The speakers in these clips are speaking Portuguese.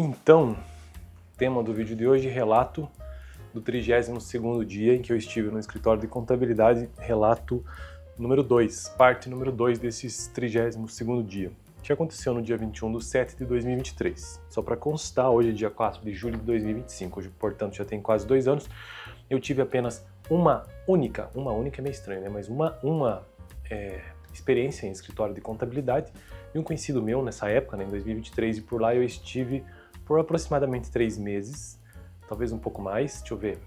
Então, tema do vídeo de hoje, relato do 32º dia em que eu estive no escritório de contabilidade, relato número 2, parte número 2 desses 32º dia, que aconteceu no dia 21/7/2023. Só para constar, hoje é dia 4 de julho de 2025, hoje, portanto, já tem quase 2 anos, eu tive apenas uma única é meio estranho, né? Mas uma experiência em escritório de contabilidade, de um conhecido meu nessa época, né, em 2023, e por lá eu estive por aproximadamente 3 meses, talvez um pouco mais, deixa eu ver,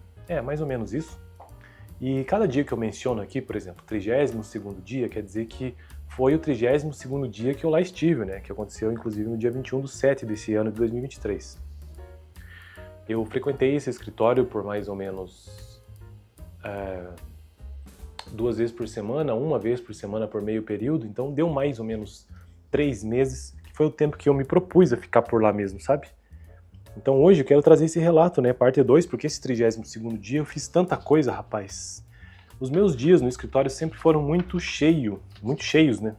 mais ou menos isso. E cada dia que eu menciono aqui, por exemplo, 32º dia, quer dizer que foi o 32º dia que eu lá estive, né, que aconteceu inclusive no dia 21/7 desse ano de 2023. Eu frequentei esse escritório por mais ou menos 2 vezes por semana, uma vez por semana por meio período, então deu mais ou menos 3 meses, que foi o tempo que eu me propus a ficar por lá mesmo, sabe? Então hoje eu quero trazer esse relato, né, parte 2, porque esse 32º dia eu fiz tanta coisa, rapaz. Os meus dias no escritório sempre foram muito cheios, né?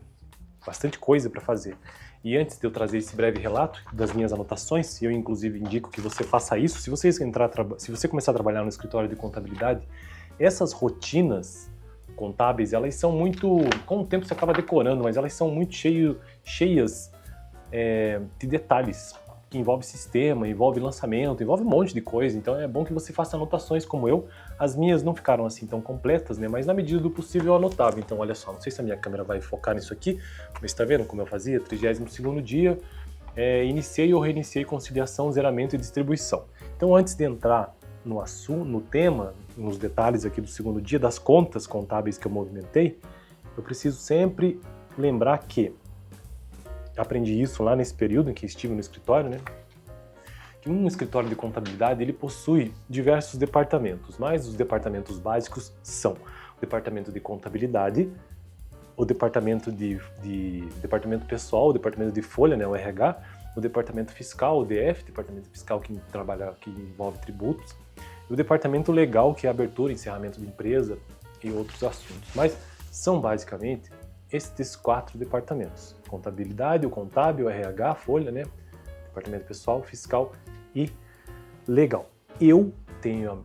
Bastante coisa para fazer. E antes de eu trazer esse breve relato das minhas anotações, e eu inclusive indico que você faça isso, se você começar a trabalhar no escritório de contabilidade, essas rotinas contábeis, elas são muito, com o tempo você acaba decorando, mas elas são muito cheias de detalhes, que envolve sistema, envolve lançamento, envolve um monte de coisa, então é bom que você faça anotações como eu. As minhas não ficaram assim tão completas, né, mas na medida do possível eu anotava. Então olha só, não sei se a minha câmera vai focar nisso aqui, mas tá vendo como eu fazia? 32º dia, iniciei ou reiniciei conciliação, zeramento e distribuição. Então antes de entrar no assunto, no tema, nos detalhes aqui do segundo dia, das contas contábeis que eu movimentei, eu preciso sempre lembrar que aprendi isso lá nesse período em que estive no escritório, né? Que um escritório de contabilidade ele possui diversos departamentos, mas os departamentos básicos são o departamento de contabilidade, o departamento departamento pessoal, o departamento de folha, né, o RH, o departamento fiscal, o DF, departamento fiscal que envolve tributos, e o departamento legal, que é abertura, encerramento de empresa e outros assuntos. Mas são basicamente estes 4 departamentos: contabilidade, o contábil, o RH, a folha, né, departamento pessoal, fiscal e legal. Eu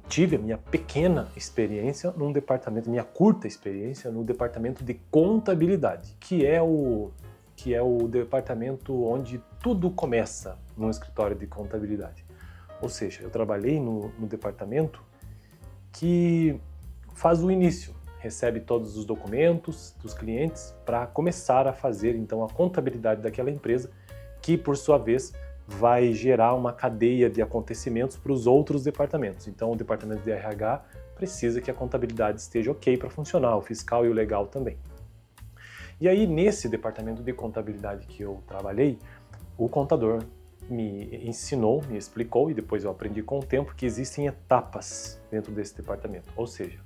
tive a minha pequena experiência num departamento, minha curta experiência no departamento de contabilidade, que é o departamento onde tudo começa num escritório de contabilidade. Ou seja, eu trabalhei no departamento que faz o início, recebe todos os documentos dos clientes para começar a fazer então a contabilidade daquela empresa, que por sua vez vai gerar uma cadeia de acontecimentos para os outros departamentos. Então o departamento de RH precisa que a contabilidade esteja ok para funcionar, o fiscal e o legal também. E aí nesse departamento de contabilidade que eu trabalhei, o contador me ensinou, me explicou, e depois eu aprendi com o tempo, que existem etapas dentro desse departamento. Ou seja,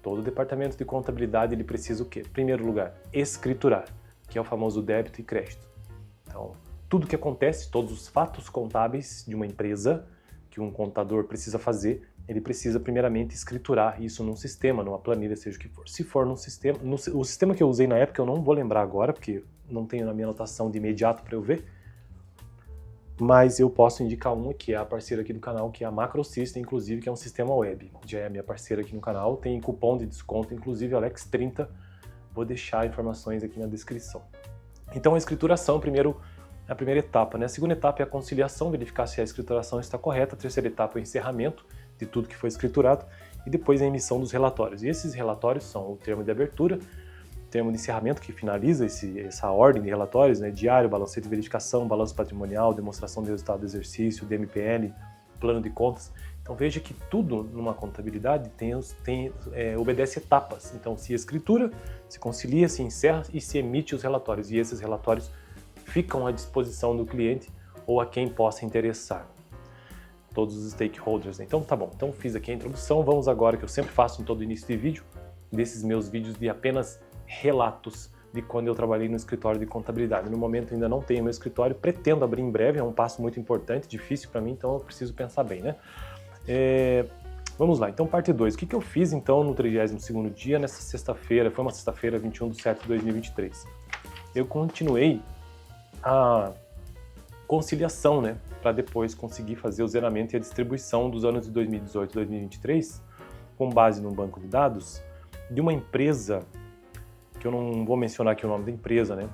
todo departamento de contabilidade ele precisa o quê? Em primeiro lugar, escriturar, que é o famoso débito e crédito. Então, tudo que acontece, todos os fatos contábeis de uma empresa que um contador precisa fazer, ele precisa primeiramente escriturar isso num sistema, numa planilha, seja o que for. Se for num sistema, o sistema que eu usei na época eu não vou lembrar agora, porque não tenho na minha anotação de imediato para eu ver, mas eu posso indicar uma que é a parceira aqui do canal, que é a Macrosystem, inclusive, que é um sistema web. Já é a minha parceira aqui no canal, tem cupom de desconto, inclusive Alex30, vou deixar informações aqui na descrição. Então a escrituração, a primeira etapa, né? A segunda etapa é a conciliação, verificar se a escrituração está correta. A terceira etapa é o encerramento de tudo que foi escriturado e depois a emissão dos relatórios. E esses relatórios são o termo de abertura, termo de encerramento que finaliza essa ordem de relatórios, né? Diário, balanço de verificação, balanço patrimonial, demonstração de resultado do exercício, DMPL, plano de contas. Então veja que tudo numa contabilidade obedece etapas. Então se escritura, se concilia, se encerra e se emite os relatórios. E esses relatórios ficam à disposição do cliente ou a quem possa interessar. Todos os stakeholders. Então tá bom, então fiz aqui a introdução. Vamos agora, que eu sempre faço em todo início de vídeo, desses meus vídeos de apenas relatos de quando eu trabalhei no escritório de contabilidade. No momento ainda não tenho meu escritório, pretendo abrir em breve, é um passo muito importante, difícil para mim, então eu preciso pensar bem, né? Vamos lá, então parte 2. O que eu fiz então no 32º dia, nessa sexta-feira, foi uma sexta-feira, 21/7/2023. Eu continuei a conciliação, né, para depois conseguir fazer o zeramento e a distribuição dos anos de 2018 e 2023, com base num banco de dados de uma empresa, que eu não vou mencionar aqui o nome da empresa, né,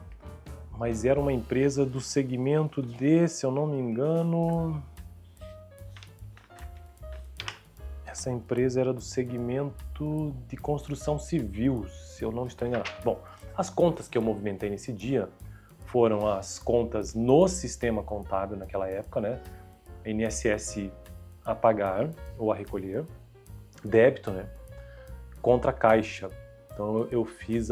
mas era uma empresa do segmento de, se eu não me engano, essa empresa era do segmento de construção civil, se eu não estou enganado. Bom, as contas que eu movimentei nesse dia foram as contas no sistema contábil naquela época, né? INSS a pagar ou a recolher, débito, né? Contra caixa. Então eu fiz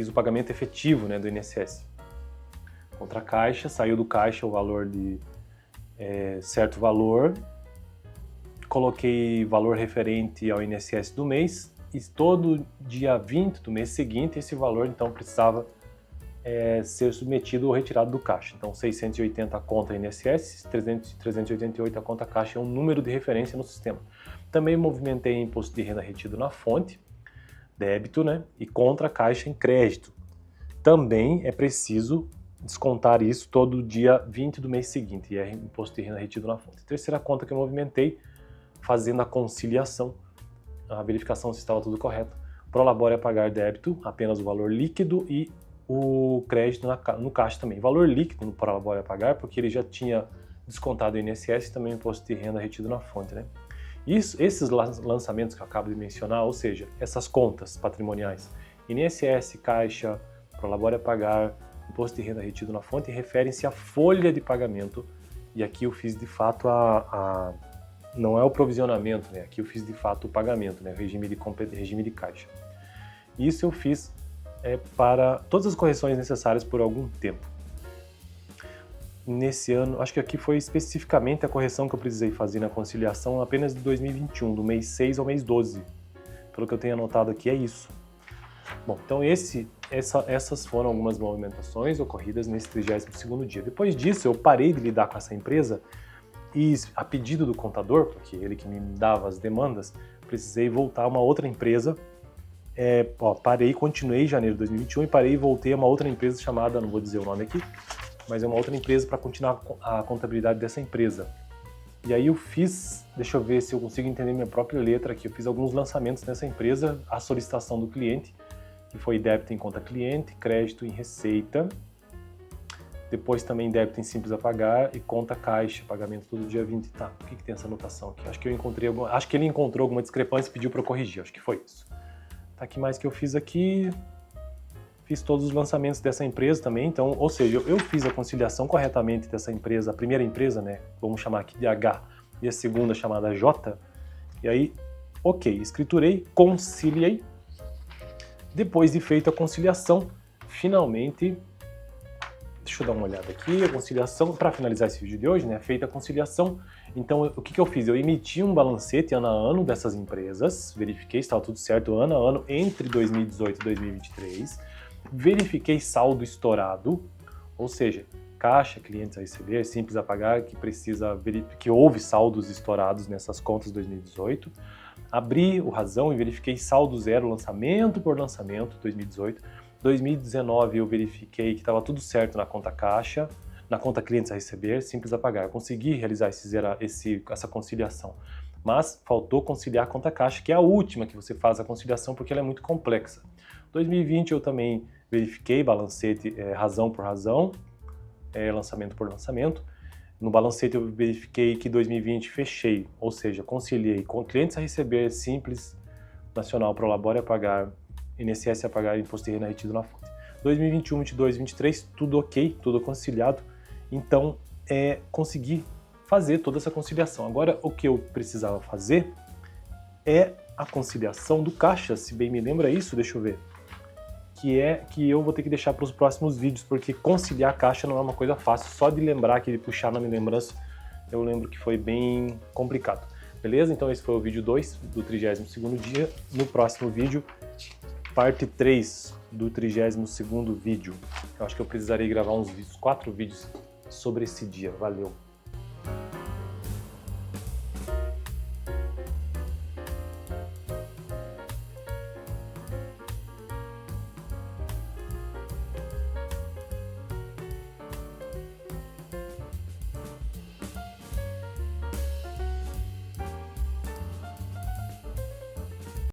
o pagamento efetivo, né, do INSS. Contra caixa, saiu do caixa o valor de certo valor, coloquei valor referente ao INSS do mês e todo dia 20 do mês seguinte esse valor então precisava ser submetido ou retirado do caixa. Então 680 a conta INSS, 388 a conta caixa é um número de referência no sistema. Também movimentei imposto de renda retido na fonte, débito, né, e contra caixa em crédito. Também é preciso descontar isso todo dia 20 do mês seguinte, e é imposto de renda retido na fonte. Terceira conta que eu movimentei, fazendo a conciliação, a verificação se estava tudo correto. Prolabore a pagar débito, apenas o valor líquido e o crédito no caixa também. Valor líquido no Prolabore a pagar, porque ele já tinha descontado o INSS e também o imposto de renda retido na fonte, né? Esses lançamentos que eu acabo de mencionar, ou seja, essas contas patrimoniais, INSS, caixa, Prolabore a pagar, imposto de renda retido na fonte, referem-se à folha de pagamento. E aqui eu fiz de fato não é o provisionamento, né? Aqui eu fiz de fato o pagamento, né? Regime de caixa. Isso eu fiz para todas as correções necessárias por algum tempo. Nesse ano, acho que aqui foi especificamente a correção que eu precisei fazer na conciliação apenas de 2021, do mês 6 ao mês 12. Pelo que eu tenho anotado aqui, é isso. Bom, então essas foram algumas movimentações ocorridas nesse 32º dia. Depois disso, eu parei de lidar com essa empresa e, a pedido do contador, porque ele que me dava as demandas, precisei voltar a uma outra empresa. Continuei em janeiro de 2021 e parei e voltei a uma outra empresa chamada, não vou dizer o nome aqui, mas é uma outra empresa para continuar a contabilidade dessa empresa. E aí eu fiz, deixa eu ver se eu consigo entender minha própria letra aqui, eu fiz alguns lançamentos nessa empresa, a solicitação do cliente, que foi débito em conta cliente, crédito em receita, depois também débito em simples a pagar e conta caixa, pagamento todo dia 20. Tá, por que tem essa anotação aqui? Acho que ele encontrou alguma discrepância e pediu para eu corrigir, acho que foi isso. Tá, que mais que eu fiz aqui? Fiz todos os lançamentos dessa empresa também, então, ou seja, eu fiz a conciliação corretamente dessa empresa, a primeira empresa, né, vamos chamar aqui de H, e a segunda chamada J, e aí, ok, escriturei, conciliei. Depois de feita a conciliação, finalmente, deixa eu dar uma olhada aqui, a conciliação, para finalizar esse vídeo de hoje, né, feita a conciliação, então o que eu fiz? Eu emiti um balancete ano a ano dessas empresas, verifiquei se estava tudo certo ano a ano entre 2018 e 2023, verifiquei saldo estourado, ou seja, caixa, clientes a receber, simples a pagar, que houve saldos estourados nessas contas de 2018. Abri o Razão e verifiquei saldo zero, lançamento por lançamento, 2018. 2019 eu verifiquei que estava tudo certo na conta caixa, na conta clientes a receber, simples a pagar. Eu consegui realizar essa conciliação, mas faltou conciliar a conta caixa, que é a última que você faz a conciliação porque ela é muito complexa. 2020 eu também verifiquei balancete razão por razão, lançamento por lançamento. No balancete eu verifiquei que 2020 fechei, ou seja, conciliei com clientes a receber, simples, nacional, Prolabore a pagar, INSS a pagar, imposto de renda retido na fonte. 2021, 22, 23, tudo ok, tudo conciliado. Então, consegui fazer toda essa conciliação. Agora, o que eu precisava fazer é a conciliação do caixa, se bem me lembra isso, deixa eu ver. Que eu vou ter que deixar para os próximos vídeos, porque conciliar caixa não é uma coisa fácil, só de lembrar, que de puxar na minha lembrança, eu lembro que foi bem complicado. Beleza? Então esse foi o vídeo 2 do 32º dia. No próximo vídeo, parte 3 do 32º vídeo. Eu acho que eu precisarei gravar uns 4 vídeos sobre esse dia. Valeu!